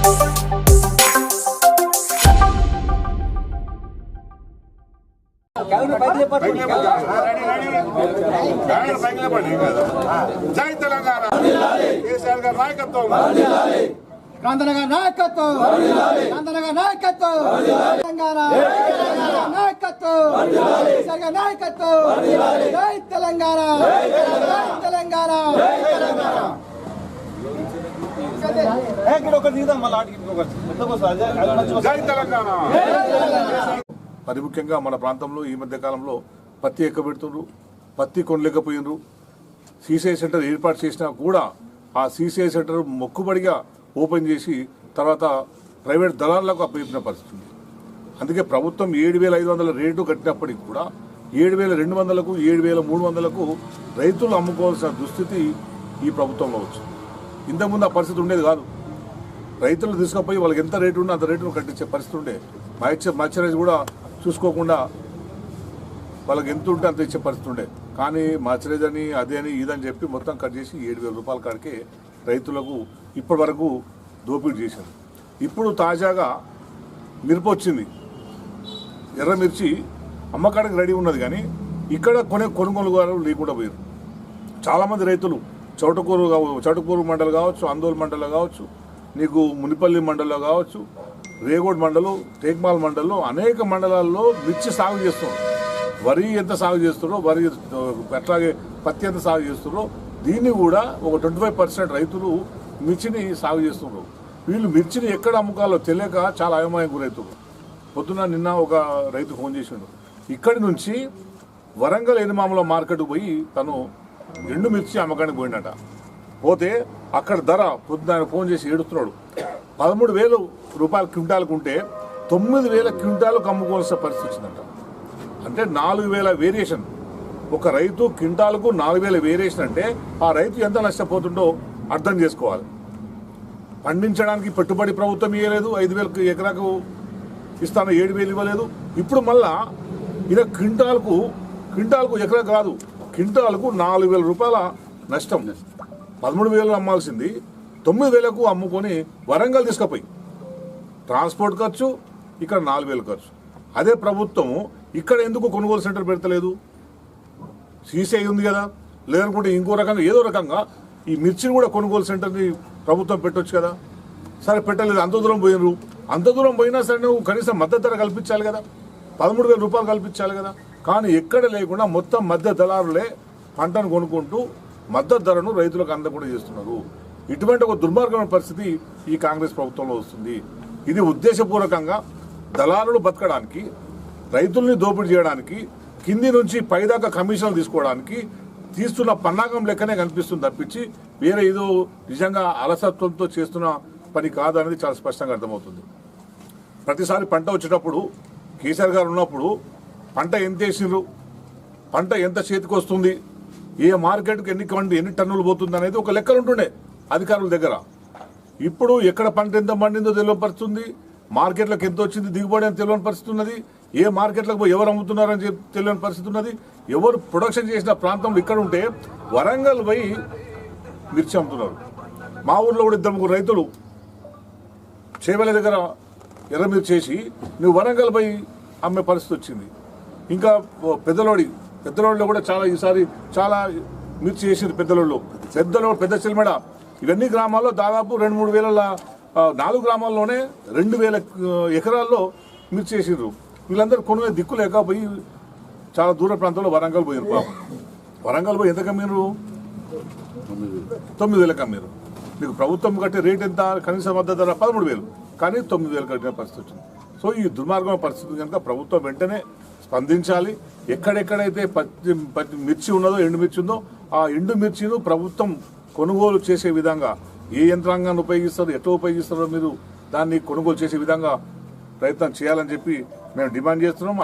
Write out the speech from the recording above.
జై తెలంగాణ కేసీఆర్ గారి నాయకత్వం, కాంతనగర్ నాయకత్వం, కాంతనగర్ నాయకత్వం, తెలంగాణ నాయకత్వం, కేసీఆర్ గారి నాయకత్వం, జై తెలంగాణ, జై తెలంగాణ. జై తెలంగాణ. మరి ముఖ్యంగా మన ప్రాంతంలో ఈ మధ్య కాలంలో పత్తి ఎక్కబెడుతుండ్రు, పత్తి కొనలేకపోయినరు. సీసీఐ సెంటర్ ఏర్పాటు చేసినా కూడా ఆ సీసీఐ సెంటర్ మొక్కుబడిగా ఓపెన్ చేసి తర్వాత ప్రైవేట్ దళారులకు అప్పగిన పరిస్థితి ఉంది. అందుకే ప్రభుత్వం 7,500 రేటు కట్టినప్పటికీ కూడా 7,200కు 7,300కు రైతులు అమ్ముకోవాల్సిన దుస్థితి ఈ ప్రభుత్వంలో వచ్చింది. ఇంతకుముందు ఆ పరిస్థితి ఉండేది కాదు. రైతులు తీసుకుపోయి వాళ్ళకి ఎంత రేటు ఉందో అంత రేటును కట్టించే పరిస్థితి ఉండే. మర్చరైజ్ కూడా చూసుకోకుండా వాళ్ళకి ఎంత ఉంటే అంత ఇచ్చే పరిస్థితి ఉండే. కానీ మర్చరైజ్ అని అదే అని ఇదని చెప్పి మొత్తం కట్ చేసి 7,000 రూపాయల కాడికే రైతులకు ఇప్పటి వరకు దోపిడీ చేశారు. ఇప్పుడు తాజాగా మిరప వచ్చింది, ఎర్రమిర్చి అమ్మకాడికి రెడీ ఉన్నది, కానీ ఇక్కడ కొనుగోలుగారు లేకుండా పోయారు. చాలామంది రైతులు చౌటకూరు మండలం కావచ్చు, అందోల్ మండలం కావచ్చు, నీకు మునిపల్లి మండలంలో కావచ్చు, రేగోడ్ మండలం, టేక్మాల్ మండలంలో అనేక మండలాల్లో మిర్చి సాగు చేస్తున్నారు. వరి ఎంత సాగు చేస్తున్నారో, వరి అట్లాగే పత్తి ఎంత సాగు చేస్తున్నారో దీన్ని కూడా ఒక 25% రైతులు మిర్చిని సాగు చేస్తున్నారు. వీళ్ళు మిర్చిని ఎక్కడ అమ్ముకాలో తెలియక చాలా అయోమయం గురవుతున్నారు. పొద్దున నిన్న ఒక రైతు ఫోన్ చేసిండు, ఇక్కడి నుంచి వరంగల్ ఎనిమాముల మార్కెట్కు పోయి తను ఎండు మిర్చి అమ్మకానికి పోయినట. పోతే అక్కడ ధర పొద్దున ఫోన్ చేసి ఏడుస్తున్నాడు. 13,000 రూపాయల క్వింటాలకు ఉంటే 9,000 క్వింటాలకు అమ్ముకోవాల్సిన పరిస్థితి వచ్చిందంట. అంటే 4,000 వేరియేషన్. ఒక రైతు క్వింటాలకు 4,000 వేరియేషన్ అంటే ఆ రైతు ఎంత నష్టపోతుండో అర్థం చేసుకోవాలి. పండించడానికి పెట్టుబడి ప్రభుత్వం ఇవ్వలేదు, 5,000 ఎకరాకు ఇస్తాను 7,000 ఇవ్వలేదు. ఇప్పుడు మళ్ళా ఇలా క్వింటాలకు ఎకరా కాదు, క్వింటాలకు 4,000 రూపాయల నష్టం. 13,000 అమ్మాల్సింది 9,000కు అమ్ముకొని వరంగల్ తీసుకుపోయి ట్రాన్స్పోర్ట్ ఖర్చు, ఇక్కడ 4,000 ఖర్చు. అదే ప్రభుత్వము ఇక్కడ ఎందుకు కొనుగోలు సెంటర్ పెడతలేదు? సీసీఐ ఉంది కదా, లేదనుకుంటే ఇంకో రకంగా ఏదో రకంగా ఈ మిర్చిని కూడా కొనుగోలు సెంటర్ని ప్రభుత్వం పెట్టొచ్చు కదా. సరే పెట్టలేదు, అంత దూరం పోయినరు. అంత దూరం పోయినా సరే నువ్వు కనీసం మద్దతు ధర కల్పించాలి కదా, 13,000 రూపాయలు కల్పించాలి కదా. కానీ ఎక్కడ లేకుండా మొత్తం మధ్య దళారులే పంటను కొనుక్కుంటూ మద్దతు ధరను రైతులకు అందకుండా చేస్తున్నారు. ఇటువంటి ఒక దుర్మార్గమైన పరిస్థితి ఈ కాంగ్రెస్ ప్రభుత్వంలో వస్తుంది. ఇది ఉద్దేశపూర్వకంగా దళారులు బతకడానికి, రైతుల్ని దోపిడీ చేయడానికి, కింది నుంచి పైదాకా కమిషన్లు తీసుకోవడానికి తీస్తున్న పన్నాగం లెక్కనే కనిపిస్తుంది తప్పించి వేరే ఏదో నిజంగా అలసత్వంతో చేస్తున్న పని కాదనేది చాలా స్పష్టంగా అర్థమవుతుంది. ప్రతిసారి పంట వచ్చేటప్పుడు కేసీఆర్ గారు ఉన్నప్పుడు పంట ఎంత వేసిండ్రు, పంట ఎంత చేతికి వస్తుంది, ఏ మార్కెట్కి ఎన్ని టన్నులు పోతుంది అనేది ఒక లెక్కలు ఉంటుండే అధికారుల దగ్గర. ఇప్పుడు ఎక్కడ పంట ఎంత పండిందో తెలియని పరిస్థితుంది, మార్కెట్లకు ఎంత వచ్చింది దిగుబడి అని తెలియని పరిస్థితి ఉన్నది, ఏ మార్కెట్లకు పోయి ఎవరు అమ్ముతున్నారని చెప్పి తెలియని పరిస్థితి ఉన్నది. ఎవరు ప్రొడక్షన్ చేసిన ప్రాంతంలో ఇక్కడ ఉంటే వరంగల్ పోయి మిర్చి అమ్ముతున్నారు. మా ఊర్లో కూడా 2-3 రైతులు చేవెల దగ్గర ఎర్రమిర్చి చేసి నువ్వు వరంగల్ పోయి అమ్మే పరిస్థితి వచ్చింది. ఇంకా పెద్దలోడిలో కూడా ఈసారి చాలా మిర్చి చేసింది. పెద్ద చిల్మెడ ఇవన్నీ గ్రామాల్లో దాదాపు 2-3 వేల 4 గ్రామాల్లోనే 2,000 ఎకరాల్లో మిర్చి చేసిండ్రు. వీళ్ళందరూ కొనుగోలు దిక్కు లేకపోయి చాలా దూర ప్రాంతంలో వరంగల్ పోయినారు. పాపం వరంగల్ పోయి ఎంత కమ్మిరు? 9,000 కమ్మిరు. మీకు ప్రభుత్వం కట్టే రేట్ ఎంత? కనీస మద్దతు ధర 13,000, కానీ 9,000 కట్టిన పరిస్థితి వచ్చింది. సో ఈ దుర్మార్గమైన పరిస్థితి కనుక ప్రభుత్వం వెంటనే స్పందించాలి. ఎక్కడెక్కడైతే మిర్చి ఉన్నదో, ఎండు మిర్చి ఉందో ఆ ఎండు మిర్చిను ప్రభుత్వం కొనుగోలు చేసే విధంగా ఏ యంత్రాంగాన్ని ఉపయోగిస్తారో, ఎట్లా ఉపయోగిస్తారో మీరు దాన్ని కొనుగోలు చేసే విధంగా ప్రయత్నం చేయాలని చెప్పి మేము డిమాండ్ చేస్తున్నాం.